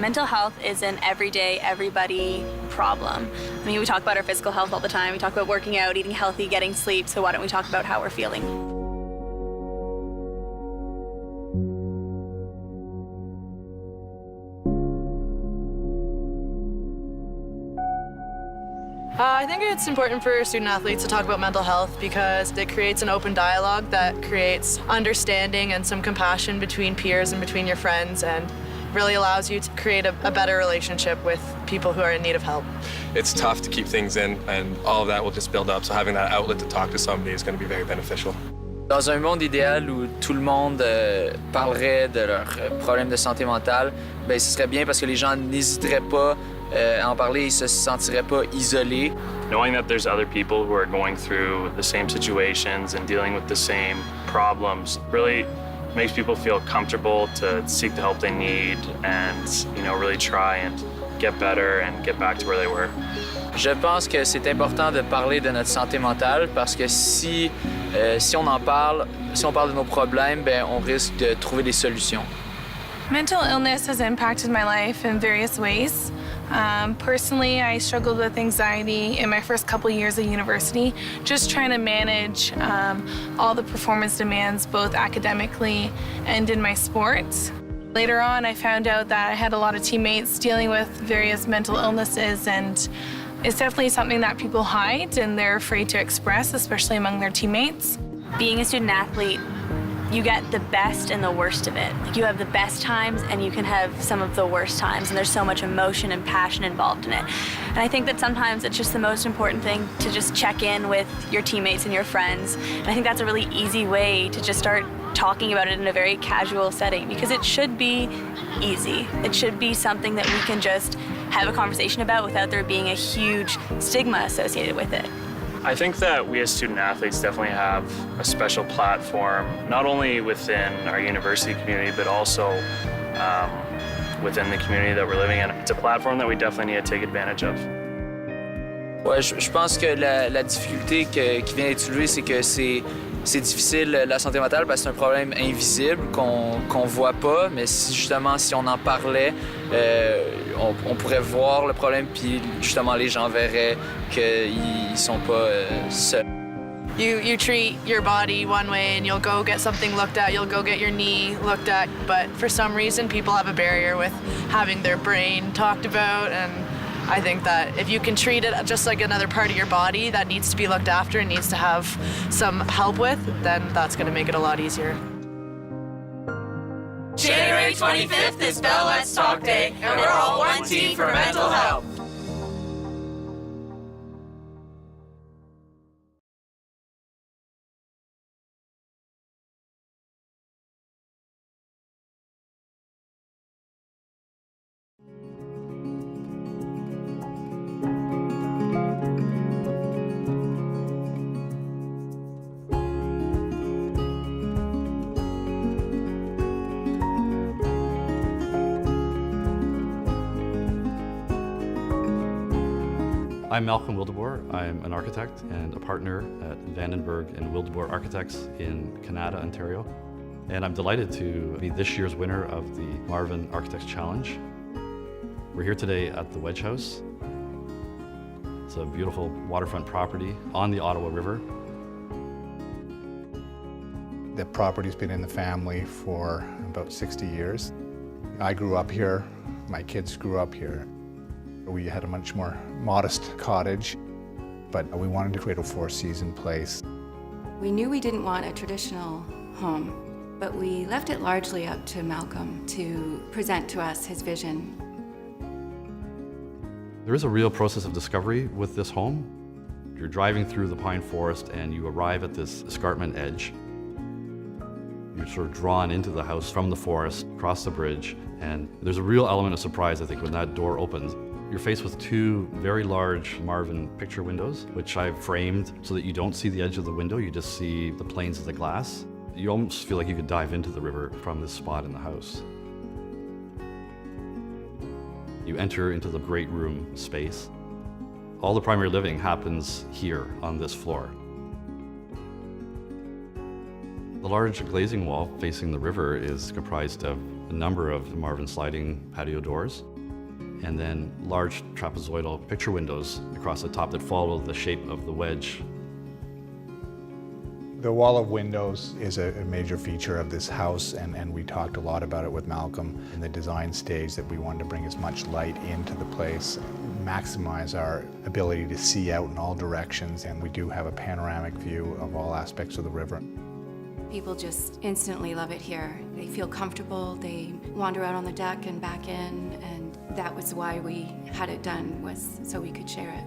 Mental health is an everyday, everybody problem. I mean, we talk about our physical health all the time. We talk about working out, eating healthy, getting sleep, so why don't we talk about how we're feeling? I think it's important for student athletes to talk about mental health because it creates an open dialogue that creates understanding and some compassion between peers and between your friends, and really allows you to create a better relationship with people who are in need of help. It's tough to keep things in, and all of that will just build up, so having that outlet to talk to somebody is going to be very beneficial. Dans un monde idéal où tout le monde parlerait de leurs problèmes de santé mentale, ben, ce serait bien parce que les gens n'hésiteraient pas à en parler, ils se sentiraient pas isolés. Knowing that there's other people who are going through the same situations and dealing with the same problems really makes people feel comfortable to seek the help they need and, really try and get better and get back to where they were. Je pense que c'est important de parler de notre santé mentale parce que si on en parle, si on parle de nos problèmes, ben, on risque de trouver des solutions. Mental illness has impacted my life in various ways. Personally, I struggled with anxiety in my first couple years of university, just trying to manage all the performance demands, both academically and in my sports. Later on, I found out that I had a lot of teammates dealing with various mental illnesses, and it's definitely something that people hide and they're afraid to express, especially among their teammates. Being a student athlete, you get the best and the worst of it. Like, you have the best times and you can have some of the worst times, and there's so much emotion and passion involved in it. And I think that sometimes it's just the most important thing to just check in with your teammates and your friends. And I think that's a really easy way to just start talking about it in a very casual setting, because it should be easy. It should be something that we can just have a conversation about without there being a huge stigma associated with it. I think that we as student athletes definitely have a special platform, not only within our university community, but also within the community that we're living in. It's a platform that we definitely need to take advantage of. Ouais, je pense que la difficulté qui vient d'être soulevée, c'est que c'est difficile la santé mentale parce que c'est un problème invisible qu'on voit pas, mais si on en parlait, on pourrait voir le problème, puis justement les gens verraient qu'ils sont pas seuls. You treat your body one way and you'll go get something looked at, you'll go get your knee looked at, but for some reason people have a barrier with having their brain talked about, and I think that if you can treat it just like another part of your body that needs to be looked after and needs to have some help with, then that's going to make it a lot easier. January 25th is Bell Let's Talk Day, and we're all one team for mental health. I'm Malcolm Wildeboer. I'm an architect and a partner at Vandenberg and Wildeboer Architects in Canada, Ontario. And I'm delighted to be this year's winner of the Marvin Architects Challenge. We're here today at the Wedge House. It's a beautiful waterfront property on the Ottawa River. The property's been in the family for about 60 years. I grew up here, my kids grew up here. We had a much more modest cottage, but we wanted to create a four-season place. We knew we didn't want a traditional home, but we left it largely up to Malcolm to present to us his vision. There is a real process of discovery with this home. You're driving through the pine forest and you arrive at this escarpment edge. You're sort of drawn into the house from the forest, across the bridge, and there's a real element of surprise, I think, when that door opens. You're faced with two very large Marvin picture windows, which I've framed so that you don't see the edge of the window, you just see the planes of the glass. You almost feel like you could dive into the river from this spot in the house. You enter into the great room space. All the primary living happens here on this floor. The large glazing wall facing the river is comprised of a number of Marvin sliding patio doors. and then large trapezoidal picture windows across the top that follow the shape of the wedge. The wall of windows is a major feature of this house, and we talked a lot about it with Malcolm in the design stage, that we wanted to bring as much light into the place, maximize our ability to see out in all directions, and we do have a panoramic view of all aspects of the river. People just instantly love it here. They feel comfortable, they wander out on the deck and back in, and that was why we had it done, was so we could share it.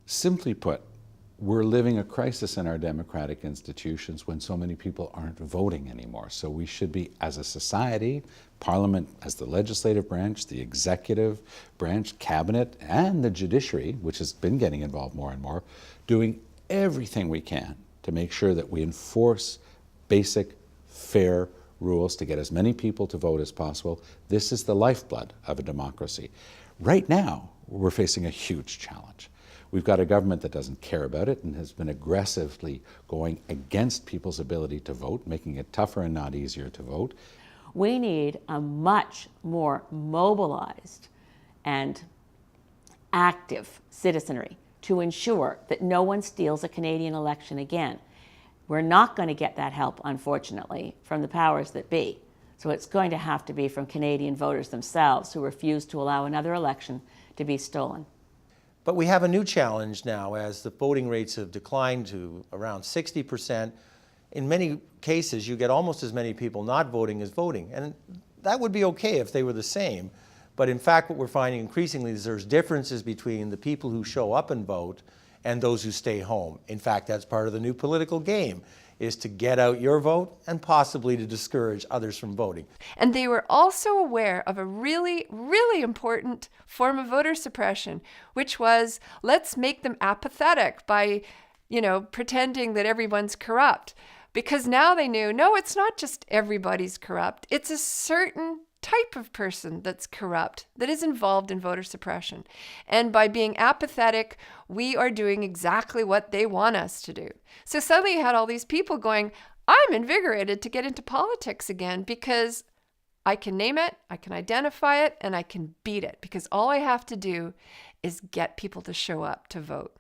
Simply put, we're living a crisis in our democratic institutions when so many people aren't voting anymore. So we should be, as a society, Parliament as the legislative branch, the executive branch, cabinet, and the judiciary, which has been getting involved more and more, doing everything we can to make sure that we enforce basic, fair rules to get as many people to vote as possible. This is the lifeblood of a democracy. Right now, we're facing a huge challenge. We've got a government that doesn't care about it and has been aggressively going against people's ability to vote, making it tougher and not easier to vote. We need a much more mobilized and active citizenry to ensure that no one steals a Canadian election again. We're not going to get that help, unfortunately, from the powers that be. So it's going to have to be from Canadian voters themselves who refuse to allow another election to be stolen. But we have a new challenge now as the voting rates have declined to around 60%. In many cases, you get almost as many people not voting as voting. And that would be okay if they were the same. But in fact, what we're finding increasingly is there's differences between the people who show up and vote and those who stay home. In fact, that's part of the new political game, is to get out your vote and possibly to discourage others from voting. And they were also aware of a really, really important form of voter suppression, which was, let's make them apathetic by, pretending that everyone's corrupt. Because now they knew, no, it's not just everybody's corrupt. It's a certain type of person that's corrupt, that is involved in voter suppression. And by being apathetic, we are doing exactly what they want us to do. So suddenly you had all these people going, I'm invigorated to get into politics again because I can name it, I can identify it, and I can beat it, because all I have to do is get people to show up to vote.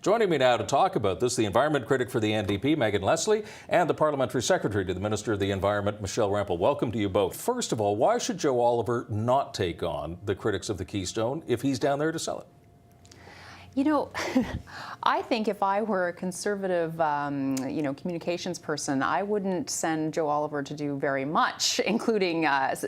Joining me now to talk about this, the environment critic for the NDP, Megan Leslie, and the parliamentary secretary to the Minister of the Environment, Michelle Rempel. Welcome to you both. First of all, why should Joe Oliver not take on the critics of the Keystone if he's down there to sell it? I think if I were a conservative, communications person, I wouldn't send Joe Oliver to do very much, including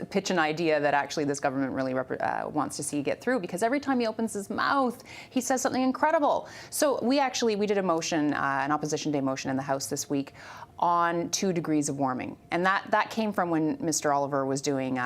pitch an idea that actually this government really wants to see get through, because every time he opens his mouth, he says something incredible. So we did a motion, an opposition day motion in the House this week on 2 degrees of warming. And that came from when Mr. Oliver was doing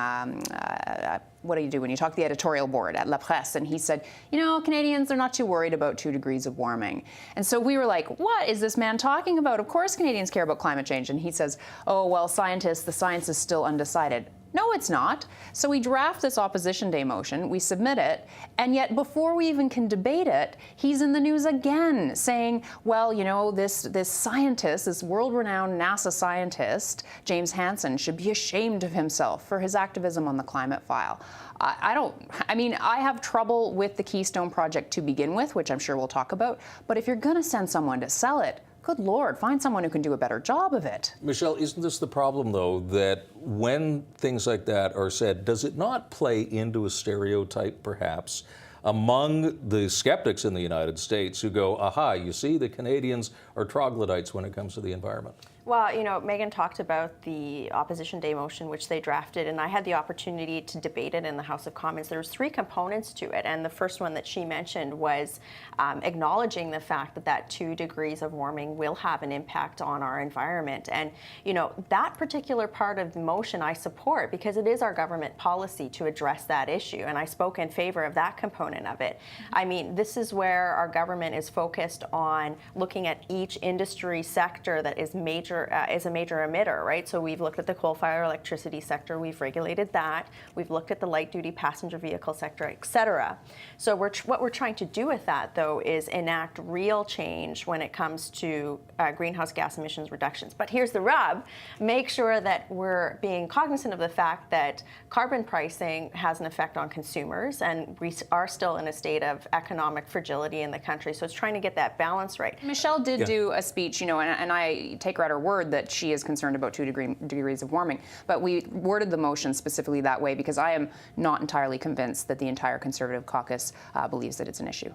what do you do when you talk to the editorial board at La Presse? And he said, Canadians, they're not too worried about 2 degrees of warming. And so we were like, what is this man talking about? Of course Canadians care about climate change. And he says, oh, well, scientists, the science is still undecided. No, it's not. So we draft this opposition day motion, we submit it, and yet before we even can debate it, he's in the news again saying, well, this scientist, this world-renowned NASA scientist, James Hansen, should be ashamed of himself for his activism on the climate file. I have trouble with the Keystone Project to begin with, which I'm sure we'll talk about, but if you're gonna send someone to sell it, good Lord, find someone who can do a better job of it. Michelle, isn't this the problem, though, that when things like that are said, does it not play into a stereotype, perhaps, among the skeptics in the United States who go, aha, you see, the Canadians are troglodytes when it comes to the environment? Well, you know, Megan talked about the Opposition Day motion, which they drafted, and I had the opportunity to debate it in the House of Commons. There was 3 components to it, and the first one that she mentioned was acknowledging the fact that 2 degrees of warming will have an impact on our environment. And, you know, that particular part of the motion I support because it is our government policy to address that issue, and I spoke in favor of that component of it. I mean, this is where our government is focused on looking at each industry sector that is a major emitter, right? So we've looked at the coal-fired electricity sector, we've regulated that, we've looked at the light-duty passenger vehicle sector, et cetera. So what we're trying to do with that, though, is enact real change when it comes to greenhouse gas emissions reductions. But here's the rub: make sure that we're being cognizant of the fact that carbon pricing has an effect on consumers, and we are still in a state of economic fragility in the country. So it's trying to get that balance right. Michelle did do a speech, you know, and I take her at her word that she is concerned about 2 degrees of warming. But we worded the motion specifically that way because I am not entirely convinced that the entire Conservative caucus believes that it's an issue.